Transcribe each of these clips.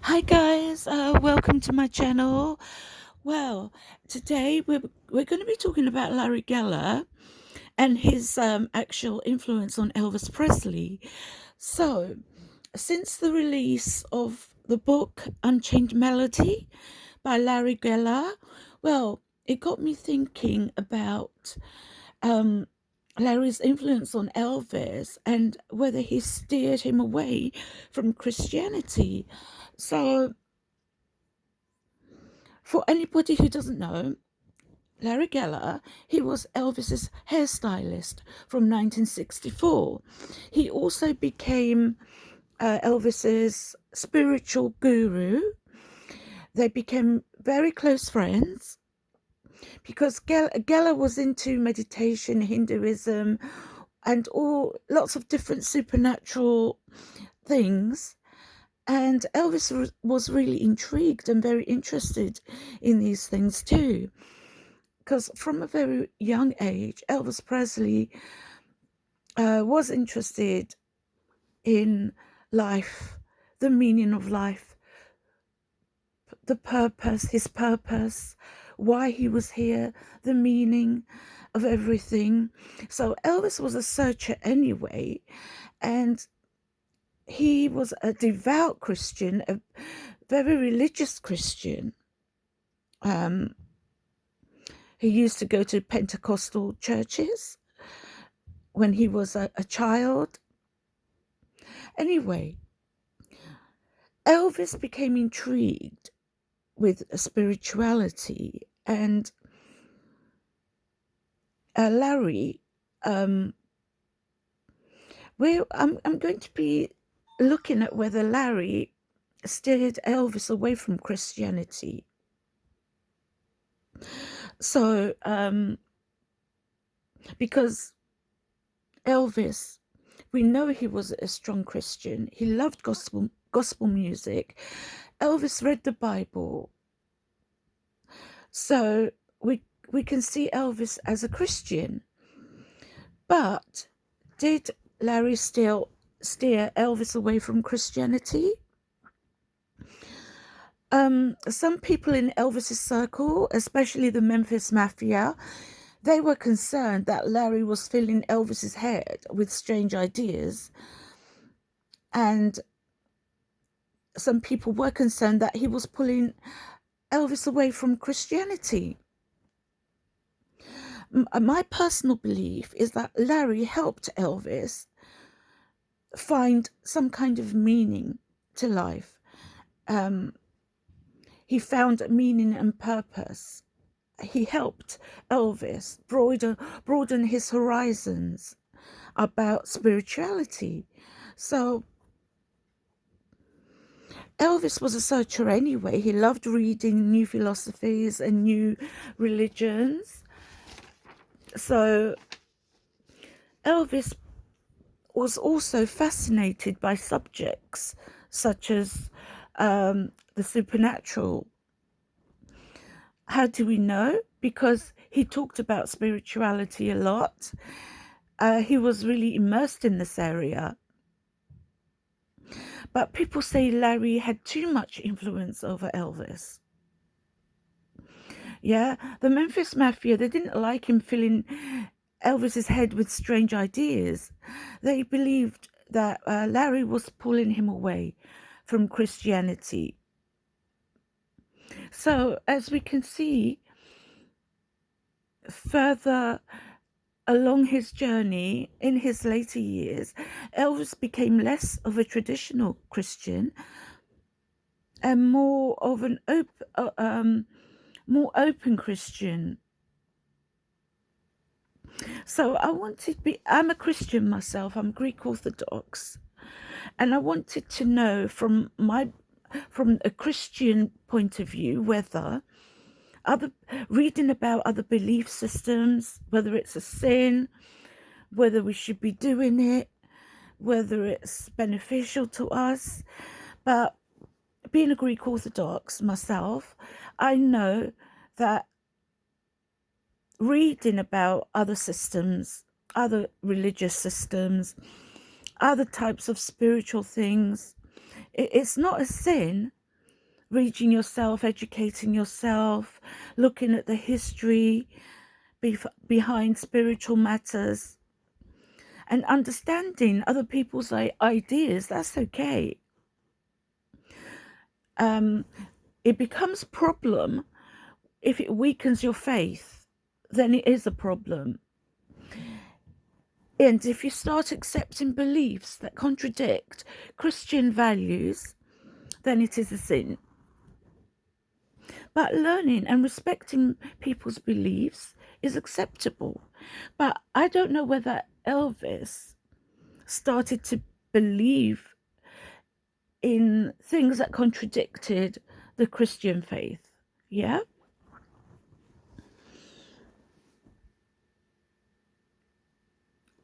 Hi guys, welcome to my channel. Well, today we're going to be talking about Larry Geller and his actual influence on Elvis Presley. So, since the release of the book Unchained Melody by Larry Geller, well, it got me thinking about um, Larry's influence on Elvis and whether he steered him away from Christianity. So, for anybody who doesn't know, Larry Geller, he was Elvis's hairstylist from 1964. He also became Elvis's spiritual guru. They became very close friends because Geller was into meditation, Hinduism, and lots of different supernatural things. And Elvis was really intrigued and very interested in these things too. Because from a very young age, Elvis Presley was interested in life, the meaning of life, the purpose, his purpose, why he was here, the meaning of everything. So Elvis was a searcher anyway, and he was a devout Christian, a very religious Christian. He used to go to Pentecostal churches when he was a child. Anyway, Elvis became intrigued with spirituality, and Larry, I'm going to be looking at whether Larry steered Elvis away from Christianity. So, because Elvis, we know he was a strong Christian. He loved gospel music. Elvis read the Bible. So we can see Elvis as a Christian. But did Larry still steer Elvis away from Christianity? Some people in Elvis's circle, especially the Memphis Mafia, they were concerned that Larry was filling Elvis's head with strange ideas. And some people were concerned that he was pulling Elvis away from Christianity. My personal belief is that Larry helped Elvis find some kind of meaning to life. He found meaning and purpose. He helped Elvis broaden his horizons about spirituality. So Elvis was a searcher anyway. He loved reading new philosophies and new religions. So Elvis was also fascinated by subjects such as the supernatural. How do we know? Because he talked about spirituality a lot. He was really immersed in this area. But people say Larry had too much influence over Elvis. Yeah, the Memphis Mafia, they didn't like him filling Elvis's head with strange ideas. They believed that Larry was pulling him away from Christianity. So, as we can see, further along his journey in his later years, Elvis became less of a traditional Christian and more of an more open Christian. So I'm a Christian myself, I'm Greek Orthodox, and I wanted to know from a Christian point of view whether reading about other belief systems, whether it's a sin, whether we should be doing it, whether it's beneficial to us. But being a Greek Orthodox myself, I know that reading about other systems, other religious systems, other types of spiritual things, it's not a sin, reading yourself, educating yourself, looking at the history behind spiritual matters, and understanding other people's ideas. That's okay. It becomes a problem if it weakens your faith. Then it is a problem. And if you start accepting beliefs that contradict Christian values, then it is a sin. But learning and respecting people's beliefs is acceptable. But I don't know whether Elvis started to believe in things that contradicted the Christian faith. Yeah?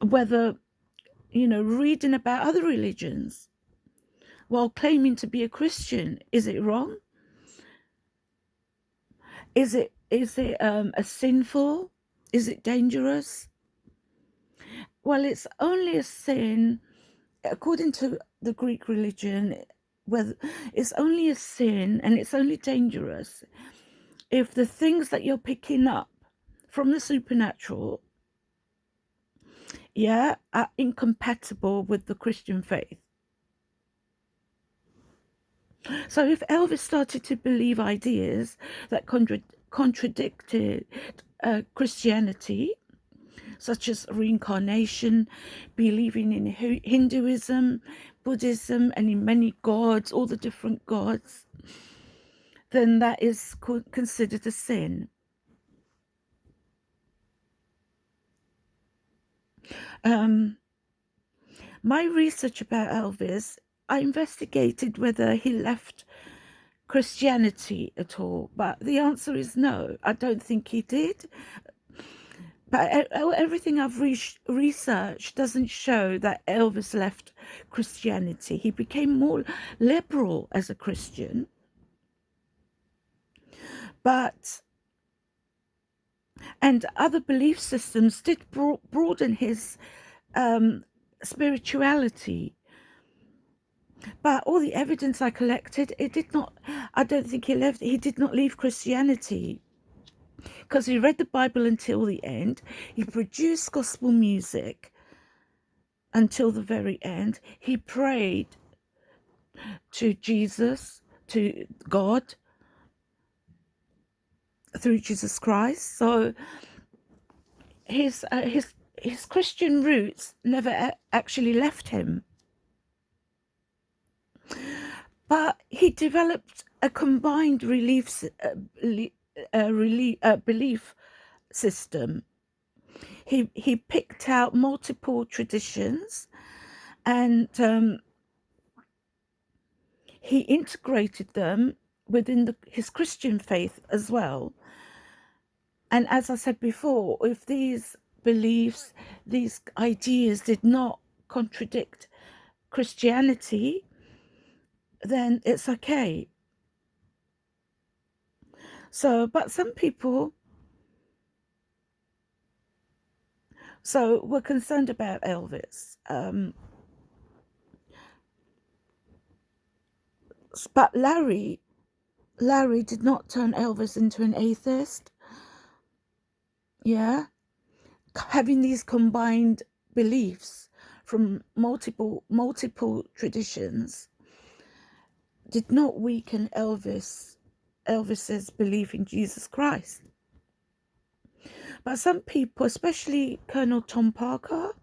Whether, reading about other religions while claiming to be a Christian, is it wrong? Is it a sinful? Is it dangerous? Well, it's only a sin, according to the Greek religion, whether it's only a sin and it's only dangerous if the things that you're picking up from the supernatural, are incompatible with the Christian faith. So if Elvis started to believe ideas that contradicted Christianity, such as reincarnation, believing in Hinduism, Buddhism, and in many gods, all the different gods, then that is considered a sin. My research about Elvis, I investigated whether he left Christianity at all, but the answer is no. I don't think he did. But everything I've researched doesn't show that Elvis left Christianity. He became more liberal as a Christian. And other belief systems did broaden his spirituality. But all the evidence I collected, I don't think he did not leave Christianity. Because he read the Bible until the end. He produced gospel music until the very end. He prayed to Jesus, to God, through Jesus Christ. So his Christian roots never actually left him. But he developed a combined belief system. He picked out multiple traditions, and he integrated them within his Christian faith as well. And as I said before, if these beliefs, these ideas did not contradict Christianity, then it's okay. So, but some people were concerned about Elvis. But Larry did not turn Elvis into an atheist. Yeah. Having these combined beliefs from multiple traditions did not weaken Elvis's belief in Jesus Christ. But some people, especially Colonel Tom Parker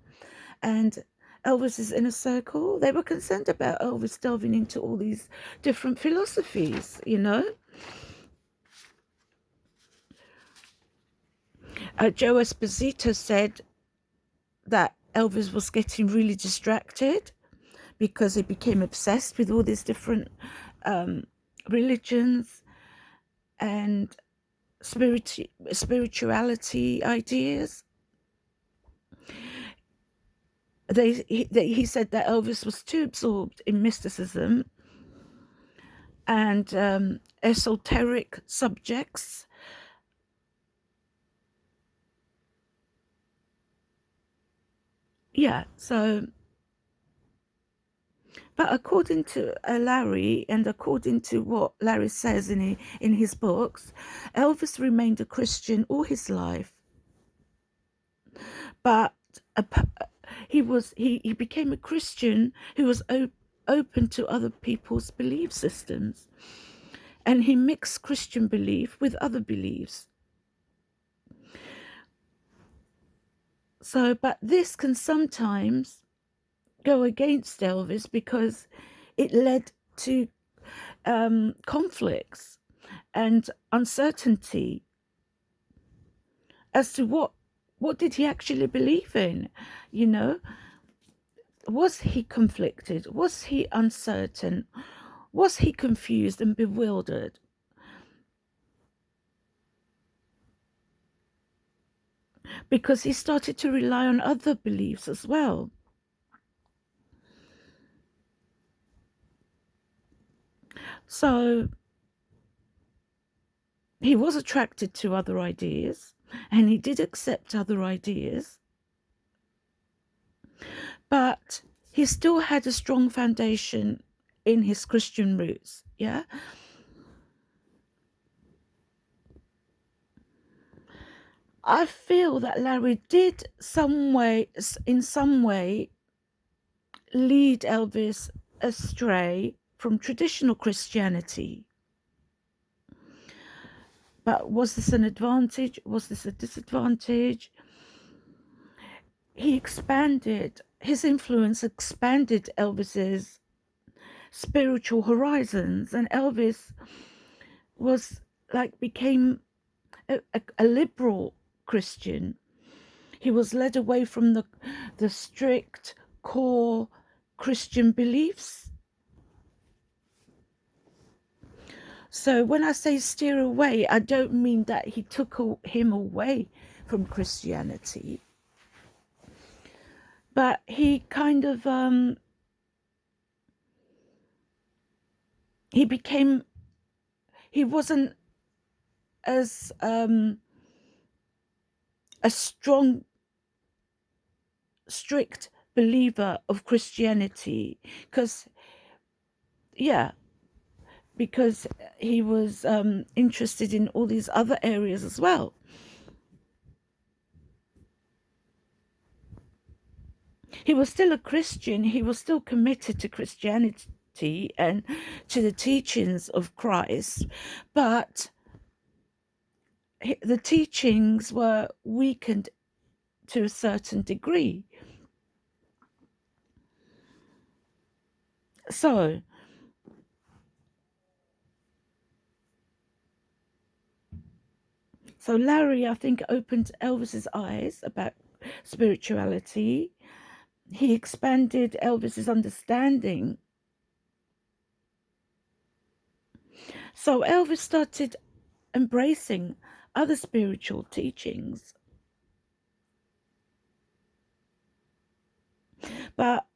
and Elvis's inner circle, they were concerned about Elvis delving into all these different philosophies, Joe Esposito said that Elvis was getting really distracted because he became obsessed with all these different religions and spirituality ideas. He said that Elvis was too absorbed in mysticism and esoteric subjects. Yeah, so But according to Larry, and according to what Larry says in his books, Elvis remained a Christian all his life. But he became a Christian who was open to other people's belief systems, and he mixed Christian belief with other beliefs. So, but this can sometimes go against Elvis because it led to conflicts and uncertainty as to what did he actually believe in. You know, was he conflicted? Was he uncertain? Was he confused and bewildered? Because he started to rely on other beliefs as well. So he was attracted to other ideas, and he did accept other ideas, but he still had a strong foundation in his Christian roots. Yeah. I feel that Larry did in some way lead Elvis astray from traditional Christianity. But was this an advantage? Was this a disadvantage? His influence expanded Elvis's spiritual horizons, and Elvis became a liberal Christian. He was led away from the strict core Christian beliefs. So when I say steer away, I don't mean that he took him away from Christianity, but he kind of he wasn't as a strong, strict believer of Christianity, because he was interested in all these other areas as well. He was still a Christian. He was still committed to Christianity and to the teachings of Christ, but the teachings were weakened to a certain degree. So Larry, I think, opened Elvis's eyes about spirituality. He expanded Elvis's understanding. So Elvis started embracing other spiritual teachings. But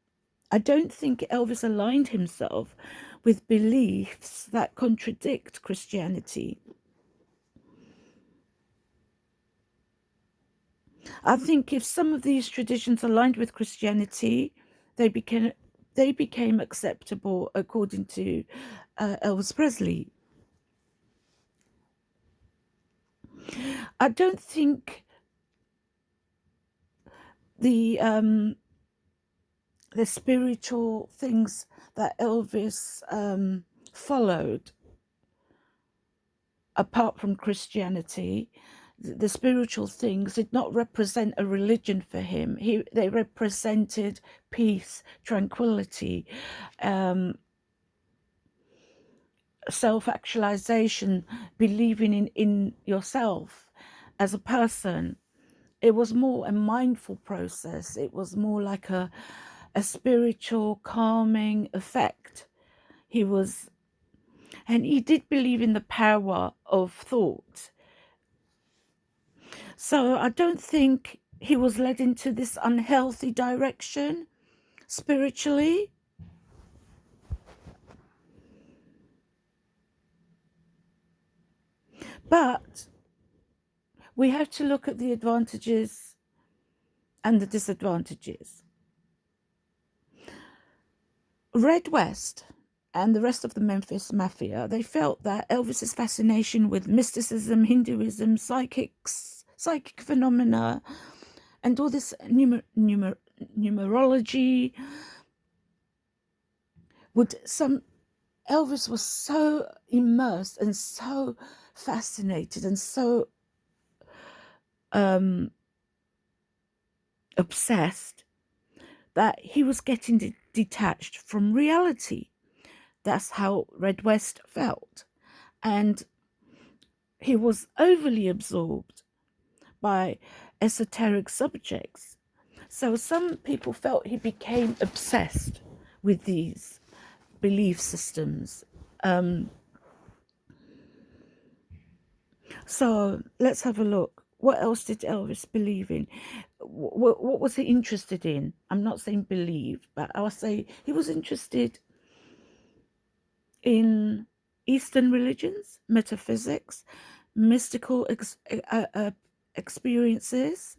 I don't think Elvis aligned himself with beliefs that contradict Christianity. I think if some of these traditions aligned with Christianity, they became acceptable according to Elvis Presley. I don't think the spiritual things that Elvis followed, apart from Christianity, the spiritual things did not represent a religion for him. They represented peace, tranquility, self-actualization, believing in yourself as a person. It was more a mindful process. It was more like a spiritual calming effect. He did believe in the power of thought. So I don't think he was led into this unhealthy direction spiritually. But we have to look at the advantages and the disadvantages. Red West and the rest of the Memphis Mafia, they felt that Elvis's fascination with mysticism, Hinduism, psychic phenomena, and all this numerology Elvis was so immersed and so fascinated and so obsessed that he was getting detached from reality. That's how Red West felt. And he was overly absorbed by esoteric subjects. So some people felt he became obsessed with these belief systems. So let's have a look. What else did Elvis believe in? What was he interested in? I'm not saying believe, but I'll say he was interested in Eastern religions, metaphysics, mystical experiences.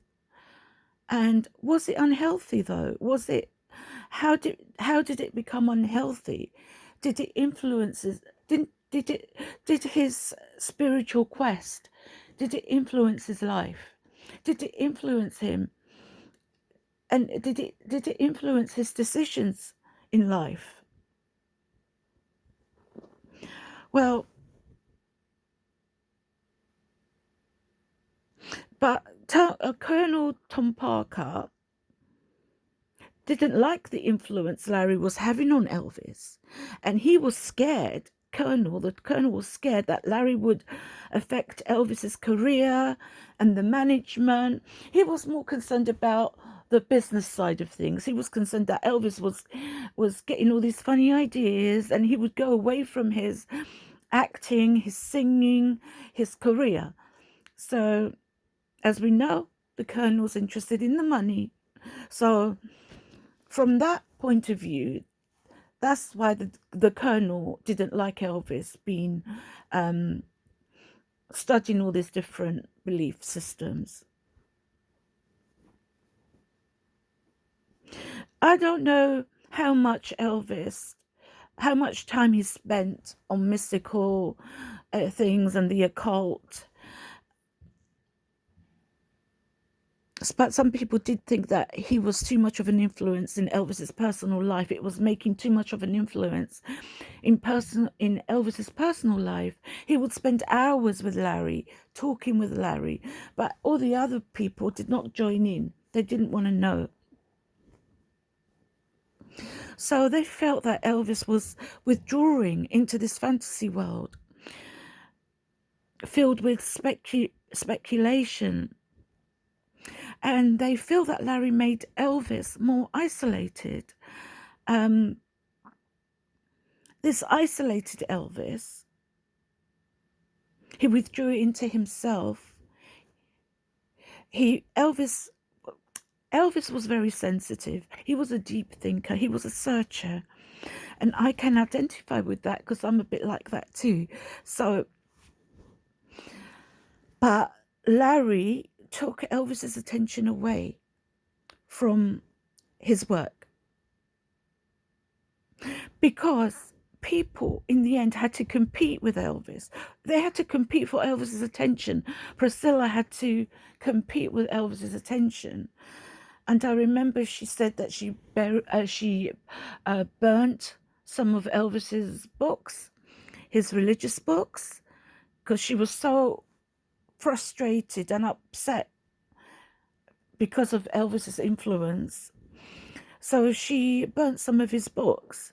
And was it unhealthy though? Was it how did it become unhealthy? Did it influence did his spiritual quest, did it influence his life? Did it influence him? And did it influence his decisions in life? Well, but Colonel Tom Parker didn't like the influence Larry was having on Elvis, and he was scared. The colonel was scared that Larry would affect Elvis's career and the management. He was more concerned about the business side of things. He was concerned that Elvis was getting all these funny ideas, and he would go away from his acting, his singing, his career. So, as we know, the colonel's interested in the money. So, from that point of view, that's why the colonel didn't like Elvis being studying all these different belief systems. I don't know how much time he spent on mystical things and the occult. But some people did think that he was too much of an influence in Elvis's personal life. It was making too much of an influence in Elvis's personal life. He would spend hours with Larry, talking with Larry, but all the other people did not join in. They didn't want to know. So they felt that Elvis was withdrawing into this fantasy world filled with speculation. And they feel that Larry made Elvis more isolated. This isolated Elvis, he withdrew into himself. Elvis was very sensitive. He was a deep thinker. He was a searcher. And I can identify with that because I'm a bit like that too. So, but Larry took Elvis's attention away from his work because people in the end had to compete with Elvis. They had to compete for Elvis's attention. Priscilla had to compete with Elvis's attention. And I remember she said that she burnt some of Elvis's books, his religious books, because she was so frustrated and upset because of Elvis's influence. So she burnt some of his books.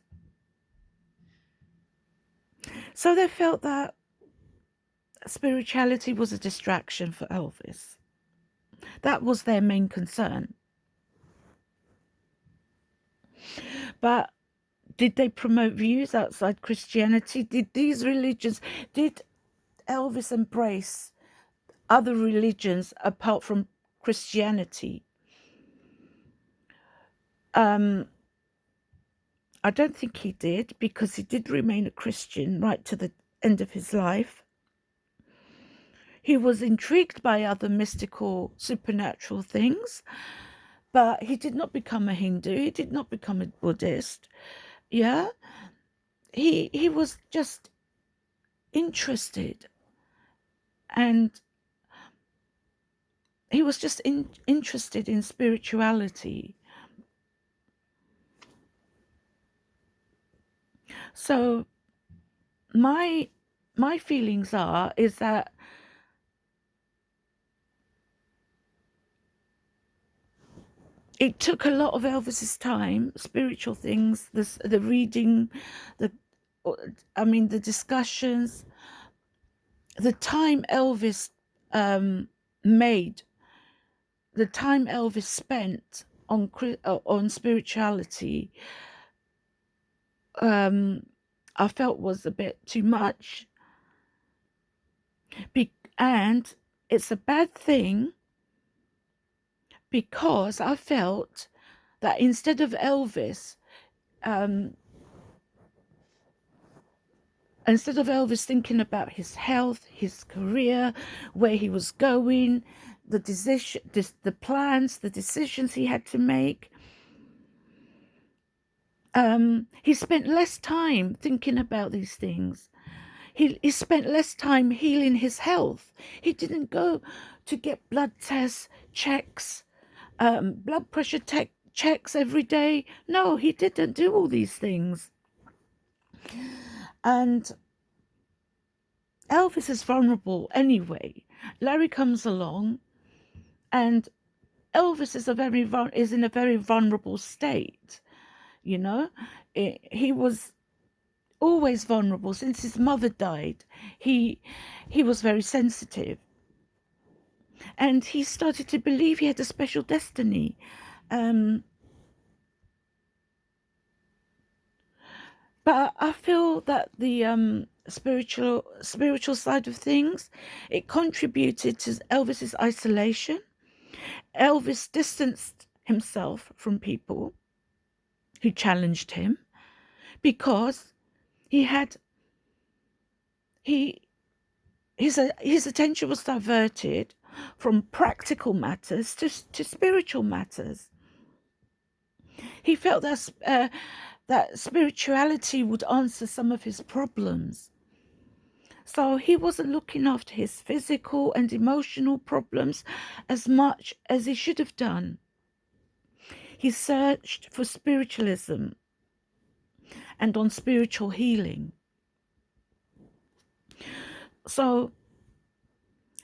So they felt that spirituality was a distraction for Elvis. That was their main concern. But did they promote views outside Christianity? Did Elvis embrace other religions apart from Christianity? I don't think he did, because he did remain a Christian right to the end of his life. He was intrigued by other mystical, supernatural things, but he did not become a Hindu. He did not become a Buddhist. Yeah, he was just interested, and he was just interested in spirituality. So my feelings is that it took a lot of Elvis's time, spiritual things, the reading, the the discussions, the time Elvis made, the time Elvis spent on spirituality, I felt was a bit too much. And it's a bad thing, because I felt that instead of Elvis thinking about his health, his career, where he was going, the plans, the decisions he had to make, he spent less time thinking about these things. He spent less time healing his health. He didn't go to get blood tests, checks, blood pressure checks every day. No, he didn't do all these things. And Elvis is vulnerable anyway. Larry comes along, and Elvis is in a very vulnerable state. You know, he was always vulnerable since his mother died. He was very sensitive, and he started to believe he had a special destiny. But I feel that the spiritual side of things, it contributed to Elvis's isolation. Elvis distanced himself from people who challenged him, because his attention was diverted from practical matters to spiritual matters. He felt that spirituality would answer some of his problems. So he wasn't looking after his physical and emotional problems as much as he should have done. He searched for spiritualism and on spiritual healing. So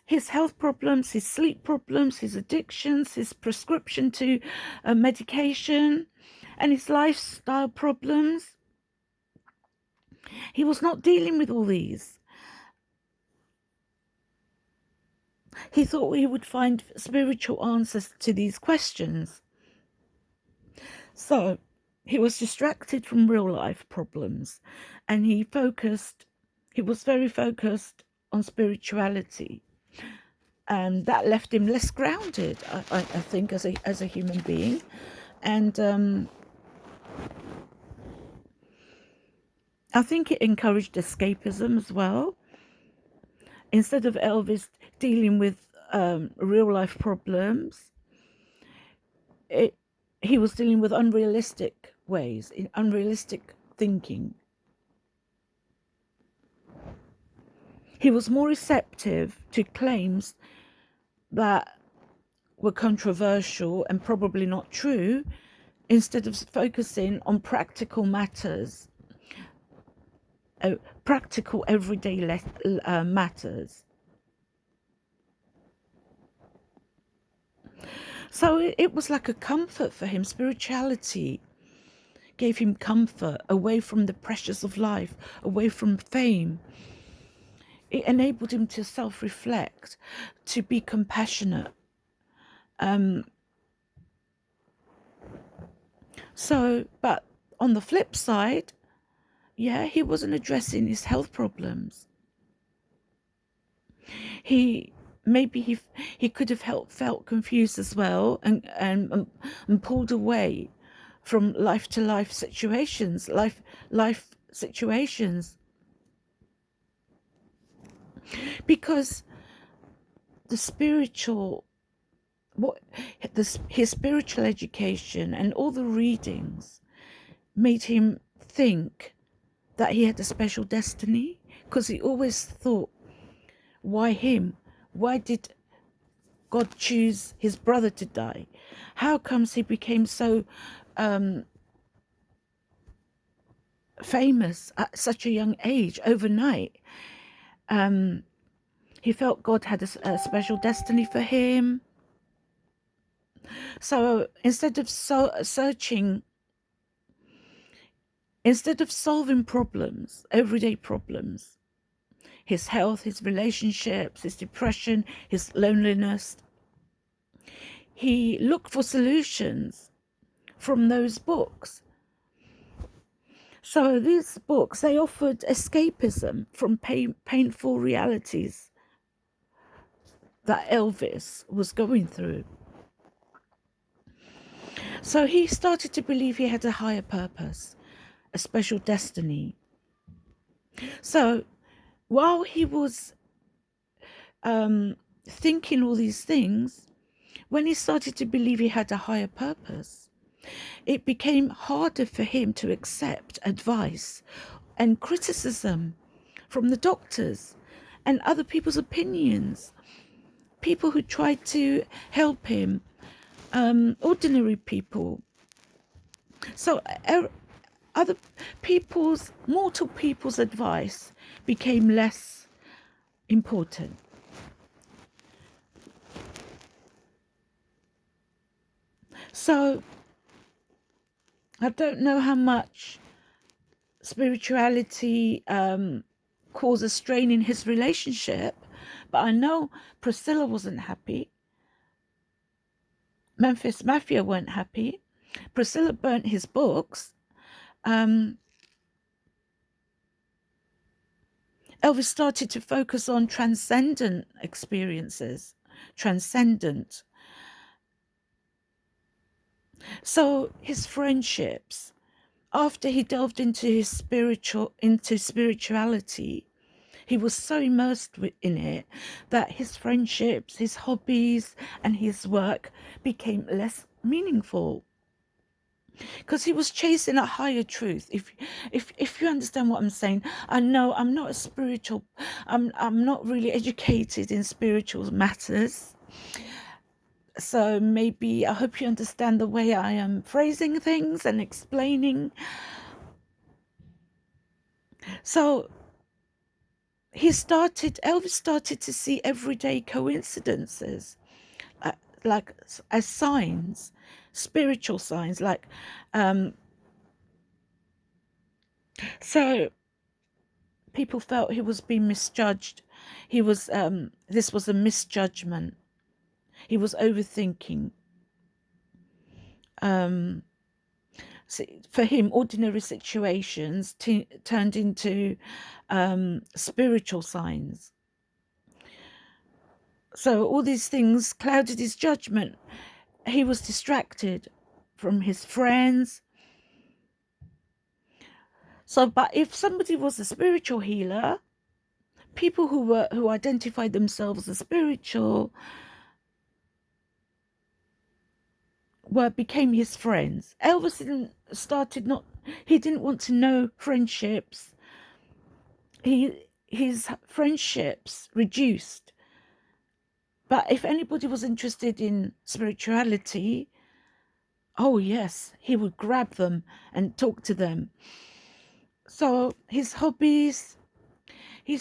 his health problems, his sleep problems, his addictions, his prescription to medication, and his lifestyle problems, he was not dealing with all these. He thought he would find spiritual answers to these questions. So he was distracted from real life problems, and he was very focused on spirituality. And that left him less grounded, I think, as a human being. And I think it encouraged escapism as well. Instead of Elvis dealing with real life problems, he was dealing with unrealistic ways, unrealistic thinking. He was more receptive to claims that were controversial and probably not true, instead of focusing on practical matters, practical everyday matters. So it was like a comfort for him. Spirituality gave him comfort away from the pressures of life, away from fame. It enabled him to self-reflect, to be compassionate. But on the flip side, he wasn't addressing his health problems. He could have felt confused as well, and pulled away from life situations, because his spiritual education and all the readings made him think that he had a special destiny, because he always thought, why him? Why did God choose his brother to die? How comes he became so famous at such a young age overnight? He felt God had a special destiny for him. So instead of solving problems, everyday problems, his health, his relationships, his depression, his loneliness, he looked for solutions from those books. So these books, they offered escapism from painful realities that Elvis was going through. So he started to believe he had a higher purpose, a special destiny. So while he was thinking all these things, when he started to believe he had a higher purpose, it became harder for him to accept advice and criticism from the doctors and other people's opinions, people who tried to help him, ordinary people. So other mortal people's advice became less important. So I don't know how much spirituality caused a strain in his relationship, but I know Priscilla wasn't happy. Memphis Mafia weren't happy. Priscilla burnt his books. Elvis started to focus on transcendent experiences, transcendent. So his friendships, after he delved into spirituality, he was so immersed in it that his friendships, his hobbies, and his work became less meaningful, because he was chasing a higher truth. If you understand what I'm saying, I know I'm not a spiritual. I'm not really educated in spiritual matters. So maybe I hope you understand the way I am phrasing things and explaining. So Elvis started to see everyday coincidences like as signs, spiritual signs, like so people felt he was being misjudged. He was this was a misjudgment. He was overthinking. So for him, ordinary situations turned into spiritual signs. So all these things clouded his judgment. He was distracted from his friends. So, but if somebody was a spiritual healer, people who identified themselves as spiritual became his friends. Elvis he didn't want to know friendships. His friendships reduced. But if anybody was interested in spirituality, oh yes, he would grab them and talk to them. So his hobbies, he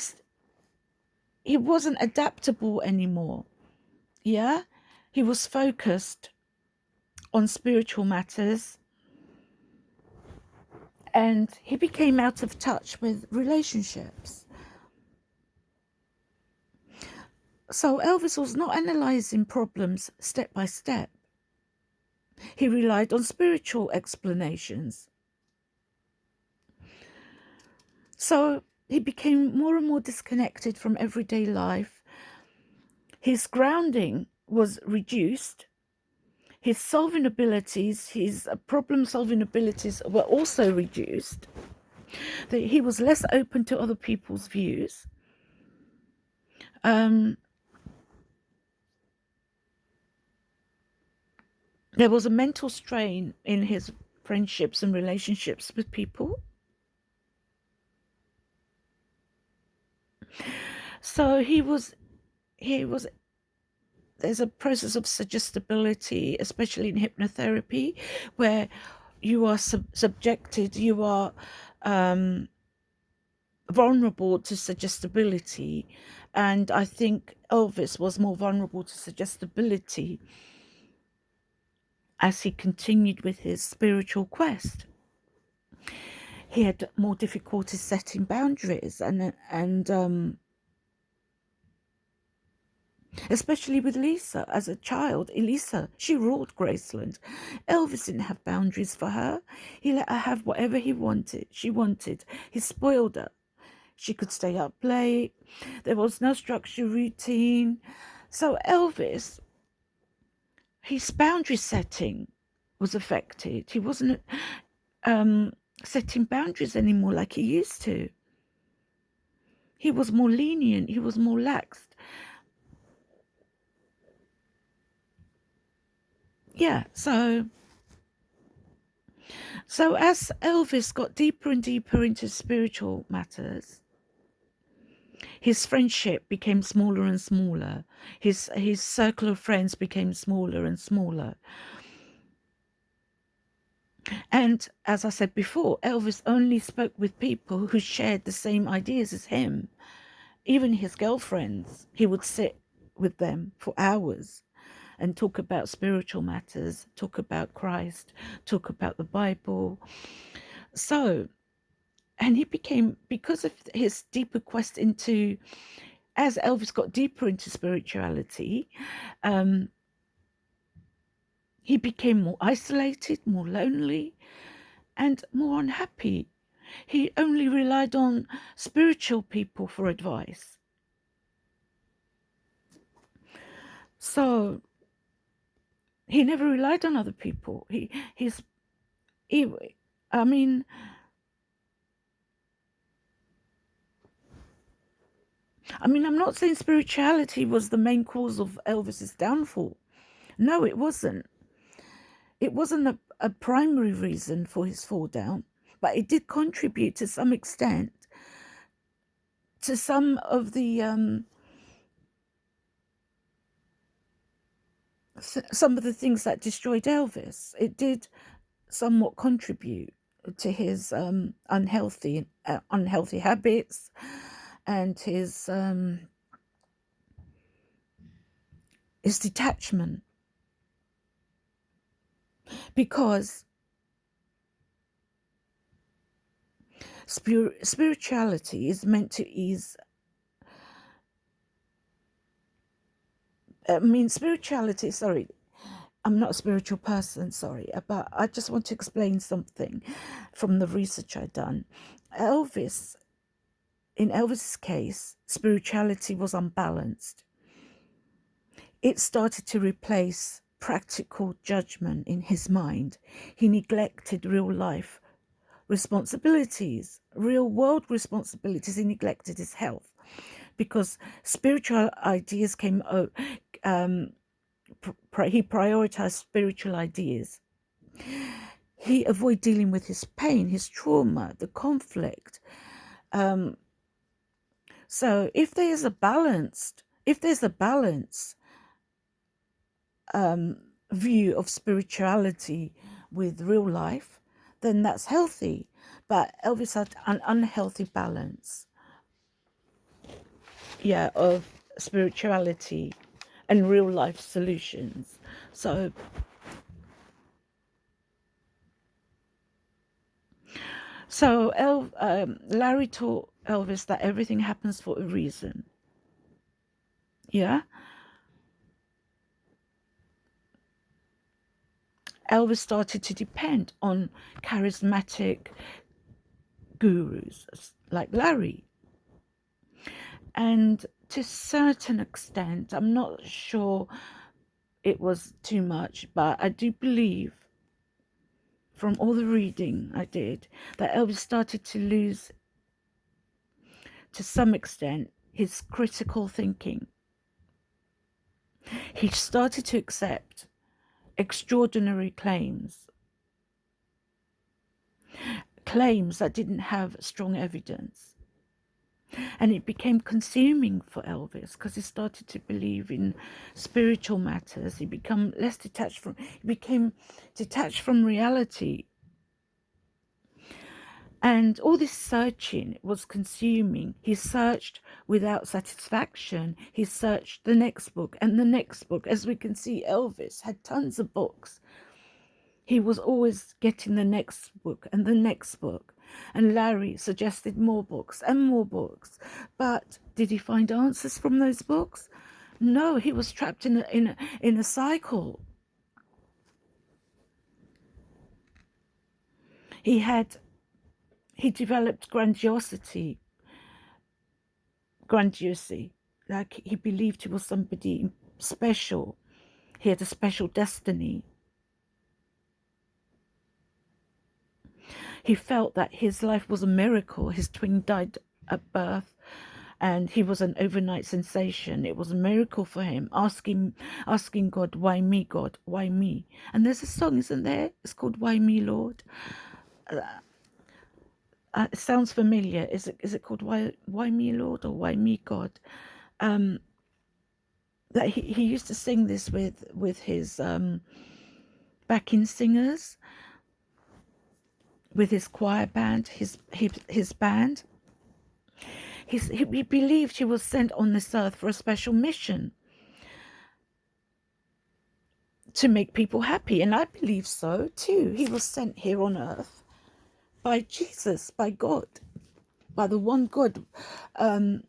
wasn't adaptable anymore. Yeah, he was focused on spiritual matters, and he became out of touch with relationships. So Elvis was not analysing problems step by step. He relied on spiritual explanations. So he became more and more disconnected from everyday life. His grounding was reduced. His solving abilities, his problem-solving abilities were also reduced. He was less open to other people's views. There was a mental strain in his friendships and relationships with people. So he was, there's a process of suggestibility, especially in hypnotherapy, where you are subjected, you are vulnerable to suggestibility. And I think Elvis was more vulnerable to suggestibility as he continued with his spiritual quest. He had more difficulty setting boundaries, and especially with Lisa. As a child, Elisa, she ruled Graceland. Elvis didn't have boundaries for her. He let her have whatever she wanted. He spoiled her. She could stay up late. There was no structure, routine. So Elvis, his boundary setting was affected. He wasn't setting boundaries anymore like he used to. He was more lenient. He was more lax. Yeah, so as Elvis got deeper and deeper into spiritual matters, his friendship became smaller and smaller. His circle of friends became smaller and smaller. And as I said before, Elvis only spoke with people who shared the same ideas as him. Even his girlfriends, he would sit with them for hours and talk about spiritual matters, talk about Christ, talk about the Bible. So, and he became, because of his deeper quest into, as Elvis got deeper into spirituality, he became more isolated, more lonely, and more unhappy. He only relied on spiritual people for advice. So he never relied on other people. I mean, I'm not saying spirituality was the main cause of Elvis's downfall. No, it wasn't. It wasn't a primary reason for his fall down, but it did contribute to some extent to some of the things that destroyed Elvis. It did somewhat contribute to his unhealthy habits and his detachment, because spirituality is meant to ease. Spirituality, sorry, I'm not a spiritual person, sorry, but I just want to explain something from the research I've done. In Elvis's case, spirituality was unbalanced. It started to replace practical judgment in his mind. He neglected real life responsibilities, real world responsibilities. He neglected his health because spiritual ideas came. He prioritized spiritual ideas. He avoided dealing with his pain, his trauma, the conflict. So if there's a balanced view of spirituality with real life, then that's healthy. But Elvis had an unhealthy balance, of spirituality and real life solutions. So Larry taught Elvis that everything happens for a reason. Yeah. Elvis started to depend on charismatic gurus like Larry. And to a certain extent, I'm not sure it was too much, but I do believe from all the reading I did that Elvis started to lose, to some extent, his critical thinking. He started to accept extraordinary claims that didn't have strong evidence. And it became consuming for Elvis because he started to believe in spiritual matters. He became less detached from, he became detached from reality. And all this searching was consuming. He searched without satisfaction. He searched the next book and the next book. As we can see, Elvis had tons of books. He was always getting the next book and the next book. And Larry suggested more books and more books. But did he find answers from those books? No, he was trapped in a cycle. He developed grandiosity, like he believed he was somebody special. He had a special destiny. He felt that his life was a miracle. His twin died at birth and he was an overnight sensation. It was a miracle for him, asking God, why me, God, why me? And there's a song, isn't there? It's called Why Me, Lord? It sounds familiar. Is it called Why Me, Lord, or Why Me, God? That he used to sing this with his backing singers, with his choir band, his band. He believed he was sent on this earth for a special mission, to make people happy, and I believe so too. He was sent here on earth by Jesus, by God, by the one God, the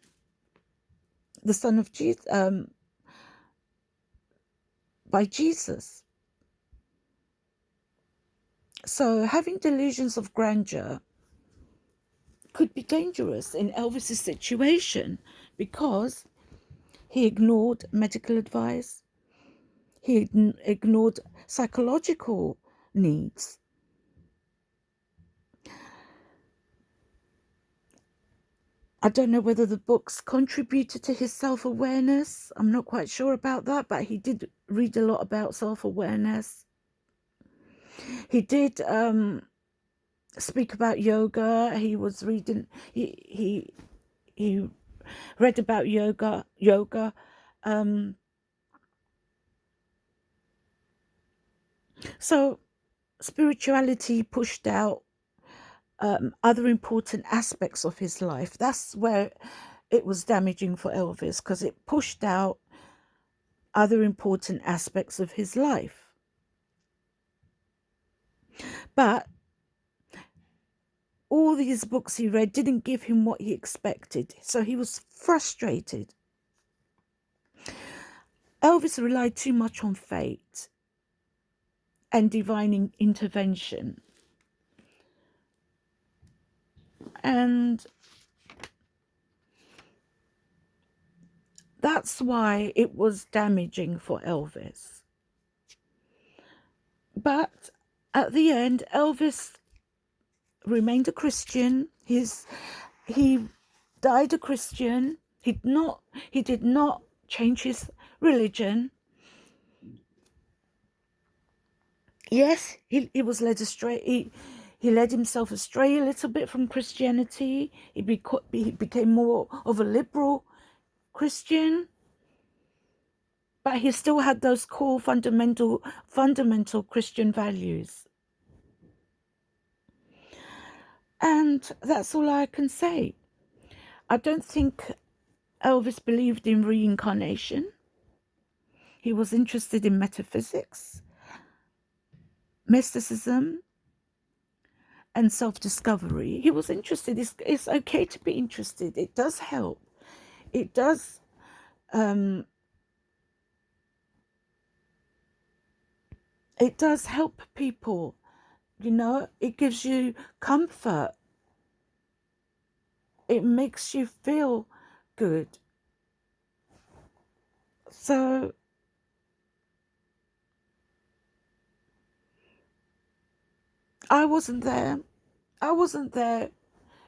Son of Jesus, by Jesus. So having delusions of grandeur could be dangerous in Elvis's situation because he ignored medical advice. He ignored psychological needs. I don't know whether the books contributed to his self-awareness. I'm not quite sure about that, but he did read a lot about self-awareness. He did speak about yoga. He was reading, he read about yoga. So spirituality pushed out other important aspects of his life. That's where it was damaging for Elvis, because it pushed out other important aspects of his life. But all these books he read didn't give him what he expected, so he was frustrated. Elvis relied too much on fate and divine intervention. And that's why it was damaging for Elvis. But at the end, Elvis remained a Christian. He died a Christian. He did not change his religion. Yes, he was led astray. He led himself astray a little bit from Christianity. He became more of a liberal Christian, but he still had those core fundamental Christian values. And that's all I can say. I don't think Elvis believed in reincarnation. He was interested in metaphysics, mysticism, and self-discovery. He was interested. It's okay to be interested. It does help. It does help people, you know. It gives you comfort. It makes you feel good. So I wasn't there. I wasn't there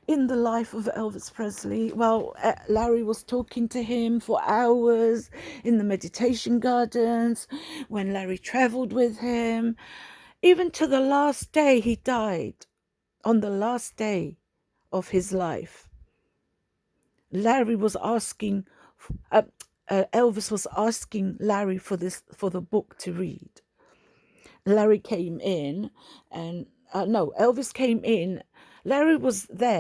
in the life of Elvis Presley. Well, Larry was talking to him for hours in the meditation gardens, when Larry traveled with him, even to the last day he died, on the last day of his life. Larry was asking, uh, Elvis was asking Larry for the book to read. Larry came in, and no, Elvis came in. Larry was there